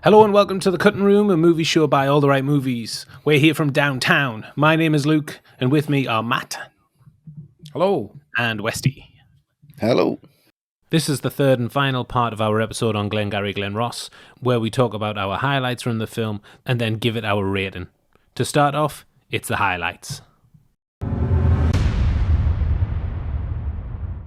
Hello and welcome to The Cutting Room, a movie show by All the Right Movies. We're here from downtown. My name is Luke, and with me are Matt. Hello. And Westy. Hello. This is the third and final part of our episode on Glengarry, Glen Ross, where we talk about our highlights from the film and then give it our rating. To start off, it's the highlights.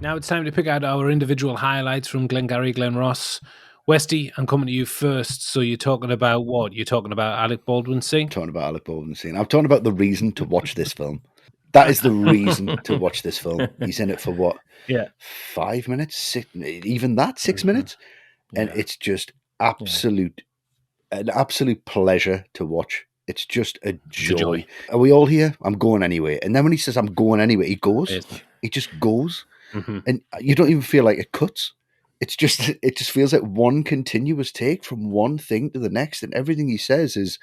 Now it's time to pick out our individual highlights from Glengarry, Glen Ross. Westy, I'm coming to you first. So you're talking about what? You're talking about Alec Baldwin's scene? I'm talking about Alec Baldwin's scene. I'm talking about the reason to watch this film. That is the reason to watch this film. He's in it for what? Yeah. 5 minutes? 6 minutes? And it's just an absolute pleasure to watch. It's just a joy. Are we all here? I'm going anyway. And then when he says I'm going anyway, he goes. He just goes. Mm-hmm. And you don't even feel like it cuts. It just feels like one continuous take from one thing to the next, and everything he says is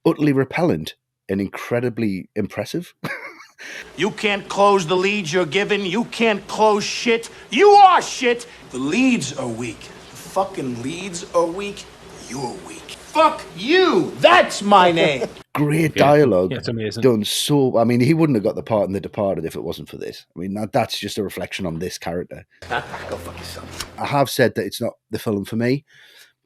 utterly repellent and incredibly impressive. You can't close the leads you're given. You can't close shit. You are shit. The leads are weak. The fucking leads are weak. You're weak. Fuck you. That's my name. Great dialogue. Yeah, it's amazing. Done so. I mean, he wouldn't have got the part in The Departed if it wasn't for this. I mean, that's just a reflection on this character. Go fuck yourself. I have said that it's not the film for me,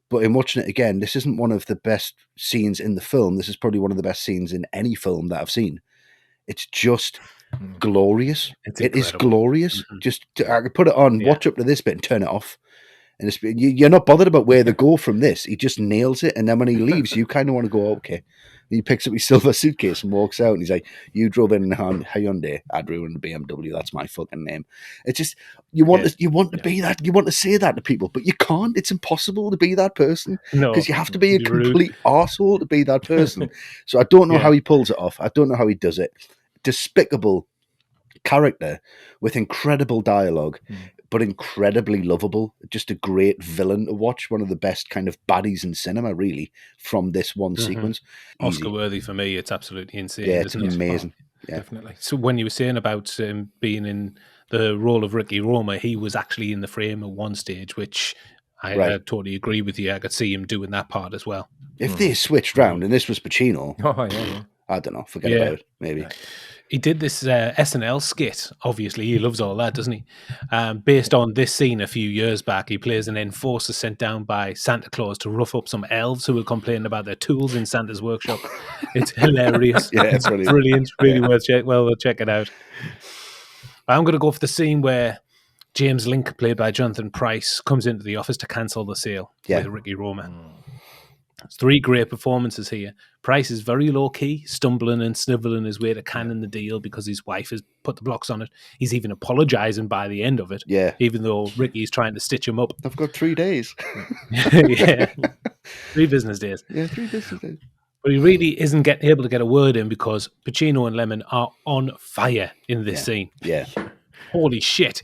but in watching it again, this isn't one of the best scenes in the film. This is probably one of the best scenes in any film that I've seen. It's just glorious. It is glorious. Mm-hmm. I could put it on, watch up to this bit and turn it off. And you're not bothered about where they go from this. He just nails it. And then when he leaves, you kind of want to go, okay. And he picks up his silver suitcase and walks out. And he's like, you drove in a Hyundai. I'd ruin the BMW. That's my fucking name. It's just, you want to be that. You want to say that to people, but you can't. It's impossible to be that person. Because you have to be a complete arsehole to be that person. So I don't know how he pulls it off. I don't know how he does it. Despicable character with incredible dialogue. But incredibly lovable. Just a great villain to watch. One of the best kind of baddies in cinema, really, from this one sequence. Oscar worthy for me. It's absolutely insane. Yeah, it's amazing. Yeah. Definitely. So when you were saying about being in the role of Ricky Roma, he was actually in the frame at one stage, which I totally agree with you. I could see him doing that part as well. If they switched round and this was Pacino, yeah. I don't know. Forget about it. Maybe. He did this SNL skit. Obviously, he loves all that, doesn't he? Based on this scene a few years back, he plays an enforcer sent down by Santa Claus to rough up some elves who were complaining about their tools in Santa's workshop. It's hilarious. It's brilliant. Really worth check it out. I'm going to go for the scene where James Link, played by Jonathan Pryce, comes into the office to cancel the sale with Ricky Roma. It's 3 great performances here. Price is very low-key, stumbling and snivelling his way to canning the deal because his wife has put the blocks on it. He's even apologising by the end of it, even though Ricky's trying to stitch him up. I've got 3 days. 3 business days. Yeah, 3 business days. But he really isn't able to get a word in because Pacino and Lemon are on fire in this scene. Yeah. Holy shit.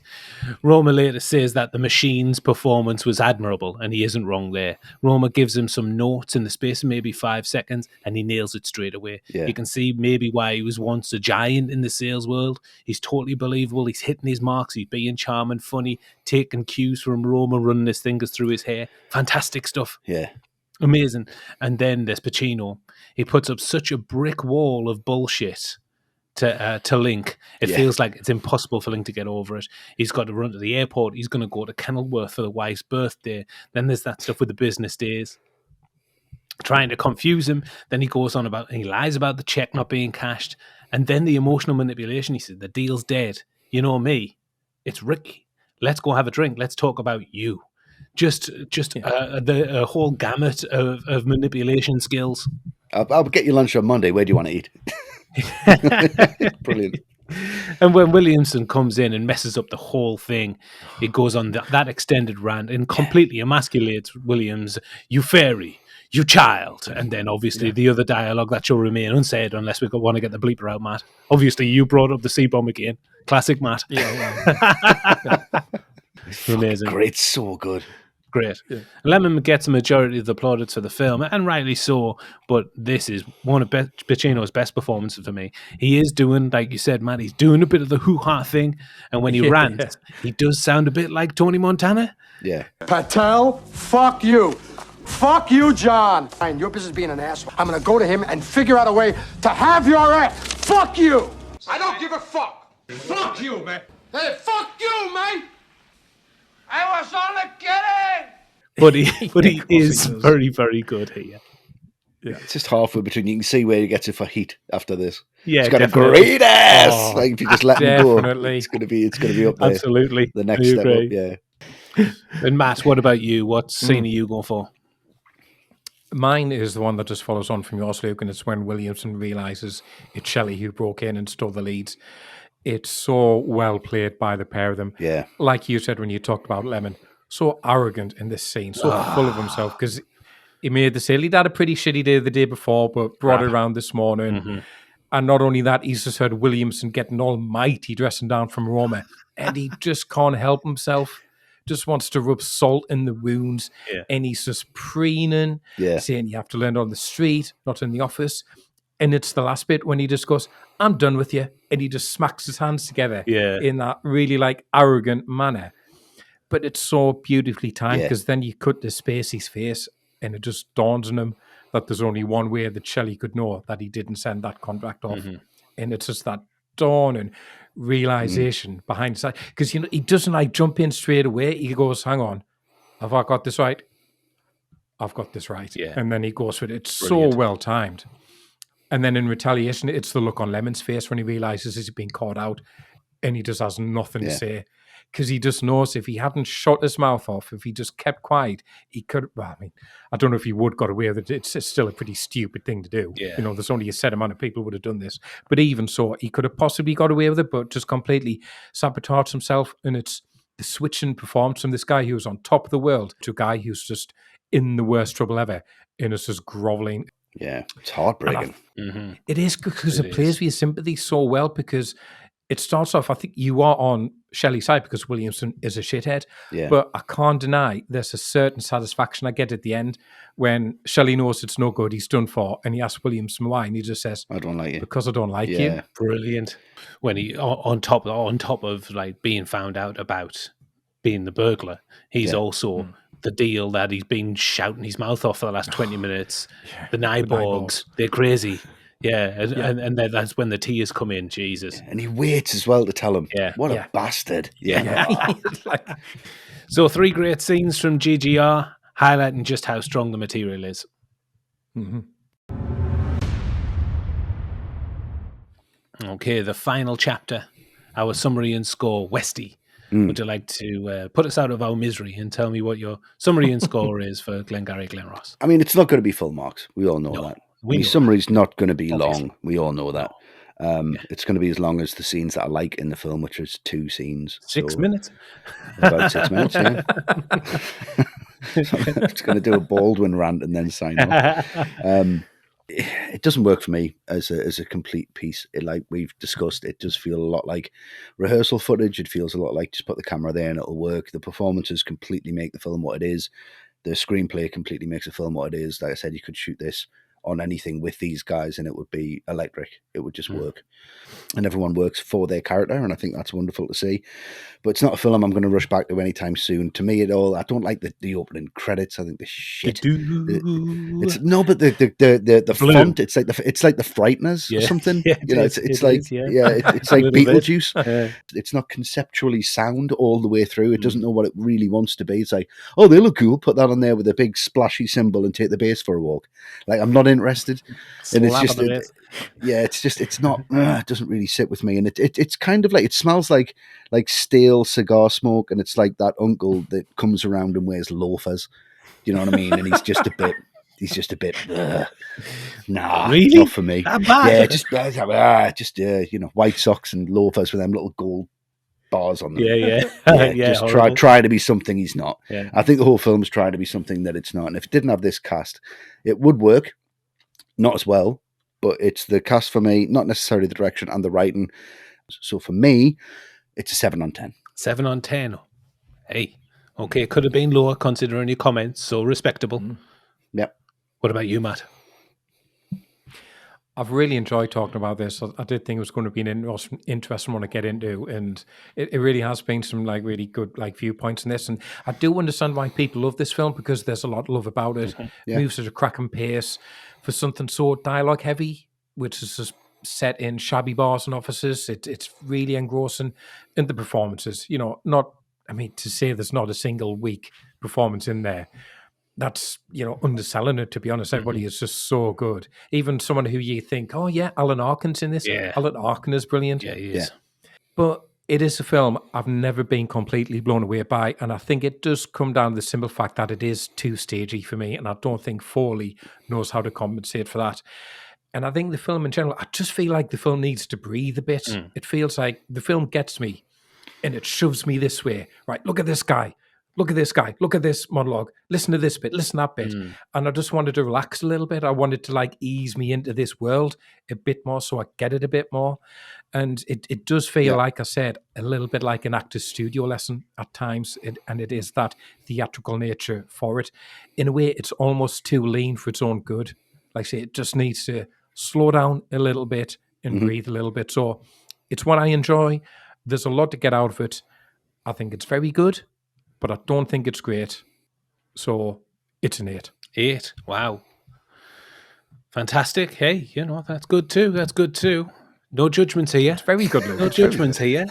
Roma later says that the machine's performance was admirable, and he isn't wrong there. Roma gives him some notes in the space of maybe 5 seconds, and he nails it straight away. Yeah. You can see maybe why he was once a giant in the sales world. He's totally believable. He's hitting his marks. He's being charming, funny, taking cues from Roma, running his fingers through his hair. Fantastic stuff. Yeah. Amazing. And then there's Pacino. He puts up such a brick wall of bullshit to Link. It feels like it's impossible for Link to get over it. He's got to run to the airport. He's going to go to Kenilworth for the wife's birthday. Then there's that stuff with the business days, trying to confuse him. Then he lies about the check not being cashed. And then the emotional manipulation. He said, the deal's dead. You know me. It's Ricky. Let's go have a drink. Let's talk about you. Just a whole gamut of manipulation skills. I'll get you lunch on Monday. Where do you want to eat? Brilliant. And when Williamson comes in and messes up the whole thing, it goes on that extended rant and completely emasculates Williams. You fairy, you child. And then obviously the other dialogue that shall remain unsaid unless we want to get the bleeper out, Matt. Obviously you brought up the C-bomb again. Classic Matt. Amazing. Great, so good. Great. Yeah. Lemon gets a majority of the plaudits for the film, and rightly so, but this is one of Pacino's best performances for me. He is doing, like you said, Matt, he's doing a bit of the hoo-ha thing, and when he rants, he does sound a bit like Tony Montana. Yeah. Patel, fuck you. Fuck you, John. And your business being an asshole. I'm gonna go to him and figure out a way to have your ass. Fuck you. I don't give a fuck. Fuck you, man. Hey, fuck you, man. I was only kidding. But he is very, very good here. Yeah. It's just halfway between. You can see where he gets it for heat after this. Yeah, he's got definitely. a great ass. Like if you just let him go, it's gonna be up there. Absolutely, the next step up. Yeah. And Matt, what about you? What scene are you going for? Mine is the one that just follows on from yours, Luke, and it's when Williamson realizes it's Shelley who broke in and stole the leads. It's so well played by the pair of them. Yeah. Like you said when you talked about Lemon, so arrogant in this scene, so full of himself, because he made the sale. He'd had a pretty shitty day the day before, but brought it around this morning. Mm-hmm. And not only that, he's just heard Williamson getting almighty dressing down from Roma, and he just can't help himself. Just wants to rub salt in the wounds, and he's just preening, saying you have to learn on the street, not in the office. And it's the last bit when he just goes, "I'm done with you," and he just smacks his hands together in that really like arrogant manner. But it's so beautifully timed, because then you cut to Spacey's face, and it just dawns on him that there's only one way that Shelley could know that he didn't send that contract off, and it's just that dawning realization behind his side, because he doesn't like jump in straight away. He goes, "Hang on, have I got this right? I've got this right," and then he goes with it. It's brilliant. So well timed. And then in retaliation, it's the look on Lemon's face when he realizes he's been caught out, and he just has nothing to say, because he just knows if he hadn't shut his mouth off, if he just kept quiet, he could. Well, I mean, I don't know if he would got away with it. It's still a pretty stupid thing to do. Yeah. There's only a set amount of people who would have done this, but even so, he could have possibly got away with it, but just completely sabotaged himself. And it's the switching performance from this guy who was on top of the world to a guy who's just in the worst trouble ever, and it's just groveling. Yeah, it's heartbreaking. It is, because it plays with your sympathy so well, because it starts off, I think you are on Shelley's side because Williamson is a shithead, but I can't deny there's a certain satisfaction I get at the end when Shelley knows it's no good, he's done for, and he asks Williamson why, and he just says, "I don't like you." Because I don't like you. Brilliant. When he, on top of like being found out about being the burglar, he's also the deal that he's been shouting his mouth off for the last 20 minutes. The Nyborgs, they're crazy. And then that's when the tears come in. Jesus. And he waits as well to tell him. What a bastard. So 3 great scenes from GGR, highlighting just how strong the material is. Okay, the final chapter, our summary and score. Westy, would you like to put us out of our misery and tell me what your summary and score is for Glengarry Glen Ross? I mean, it's not going to be full marks. We all know that. The summary's not going to be long. We all know that. It's going to be as long as the scenes that I like in the film, which is 2 scenes. 6 minutes? About 6 minutes, yeah. It's going to do a Baldwin rant and then sign off. It doesn't work for me as a complete piece. Like we've discussed, it does feel a lot like rehearsal footage. It feels a lot like just put the camera there and it'll work. The performances completely make the film what it is. The screenplay completely makes the film what it is. Like I said, you could shoot this on anything with these guys and it would be electric. It would just work. And everyone works for their character, and I think that's wonderful to see. But it's not a film I'm going to rush back to anytime soon. To me, I don't like the opening credits. I think the shit. It's no, but the font. It's like the Frighteners or something. It's like Beetlejuice. It's not conceptually sound all the way through. It doesn't know what it really wants to be. It's like, oh, they look cool. Put that on there with a big splashy symbol and take the bass for a walk. Like, I'm not interested. And it's just it's not. It doesn't really sit with me, and it's kind of like, it smells like stale cigar smoke, and it's like that uncle that comes around and wears loafers. You know what I mean? And he's just a bit. Nah, really? Not for me. Yeah, just white socks and loafers with them little gold bars on them. Just try to be something he's not. I think the whole film's trying to be something that it's not, and if it didn't have this cast, it would work. Not as well, but it's the cast for me, not necessarily the direction and the writing. So for me, it's a 7 on 10. 7 on 10. Hey, okay, it could have been lower considering your comments, so respectable. Yep. What about you, Matt? I've really enjoyed talking about this. I did think it was going to be an interesting one to get into, and it really has been some like really good like viewpoints in this. And I do understand why people love this film, because there's a lot of love about it. Yeah. It moves at a cracking pace for something so dialogue heavy, which is just set in shabby bars and offices. It's really engrossing. And the performances, you know, to say there's not a single weak performance in there, that's, you know, underselling it, to be honest. Everybody is just so good. Even someone who you think, oh yeah, Alan Arkin's in this. Yeah. Alan Arkin is brilliant. Yeah, he is. But it is a film I've never been completely blown away by, and I think it does come down to the simple fact that it is too stagey for me, and I don't think Foley knows how to compensate for that. And I think the film in general, I just feel like the film needs to breathe a bit. It feels like the film gets me and it shoves me this way. Right, look at this guy. Look at this guy. Look at this monologue. Listen to this bit. Listen to that bit. And I just wanted to relax a little bit. I wanted to like ease me into this world a bit more so I get it a bit more. And it does feel, like I said, a little bit like an actor's studio lesson at times. And it is that theatrical nature for it. In a way, it's almost too lean for its own good. Like I say, it just needs to slow down a little bit and breathe a little bit. So it's what I enjoy. There's a lot to get out of it. I think it's very good, but I don't think it's great. So it's an 8. 8. Wow. Fantastic. Hey, you know, that's good too. That's good too. No judgments here. It's very good, Luke. No judgments here.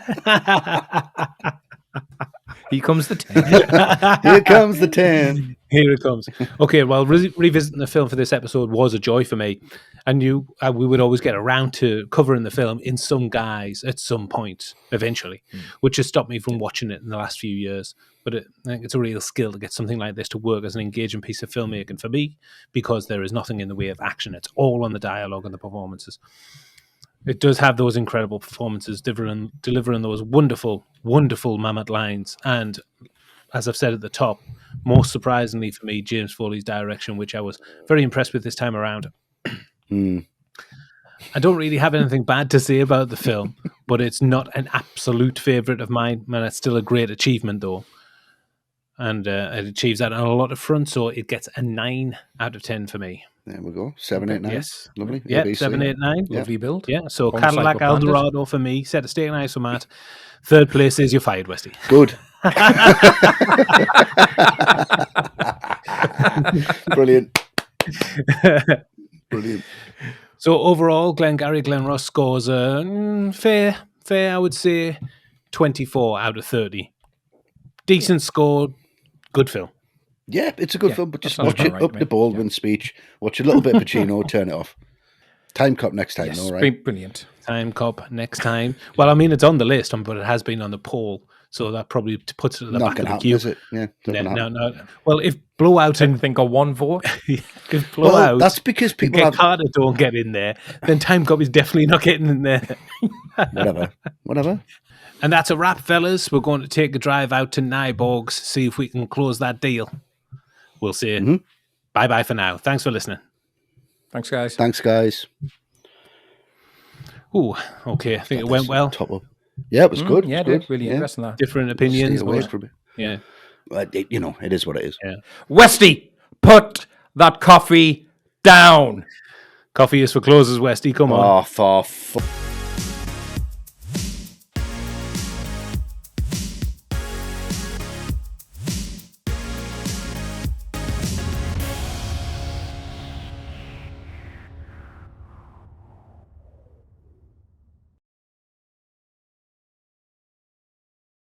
Here comes the 10. Here comes the 10. Here it comes. Okay, well, revisiting the film for this episode was a joy for me. I knew we would always get around to covering the film in some guise at some point, eventually, which has stopped me from watching it in the last few years. But I think it's a real skill to get something like this to work as an engaging piece of filmmaking for me, because there is nothing in the way of action. It's all on the dialogue and the performances. It does have those incredible performances, delivering those wonderful, wonderful mammoth lines. And as I've said at the top, most surprisingly for me, James Foley's direction, which I was very impressed with this time around. I don't really have anything bad to say about the film, but it's not an absolute favourite of mine. Man, it's still a great achievement, though. And it achieves that on a lot of fronts, so it gets a 9 out of 10 for me. There we go. 789. Yes. Lovely. Yeah, ABC. 789. Lovely build. Yeah, so Almost Cadillac like what Brandon Eldorado for me. Set a steak and ice for Matt. Third place is you're fired, Westy. Good. Brilliant. Brilliant. So overall, Glengarry Glen Ross scores a fair, I would say, 24 out of 30. Decent score, good film. Yeah, it's a good film, but just sounds watch it about right, up mate. the Baldwin speech. Watch a little bit of Pacino, turn it off. Time Cop next time, Yes, all right? brilliant. Time Cop next time. Well, I mean, it's on the list, but it has been on the poll, so that probably puts it at the Not back going of to the happen, queue. is it? Yeah, No. Well, if Blowout And and think of one vote. if Blowout Well, that's because and people Get have... Carter don't get in there, then Time Cop is definitely not getting in there. Whatever. And that's a wrap, fellas. We're going to take a drive out to Nyborgs, see if we can close that deal. We'll see you. Bye-bye for now. Thanks for listening. Thanks, guys. Thanks, guys. Ooh, okay. I think it went well. Top up. Yeah, it was good. Yeah, it was did. Really interesting, that. Different Stay opinions. away But, from it. yeah. But it is what it is. Yeah. Westy, put that coffee down. Coffee is for closers, Westy. Come on. Oh, for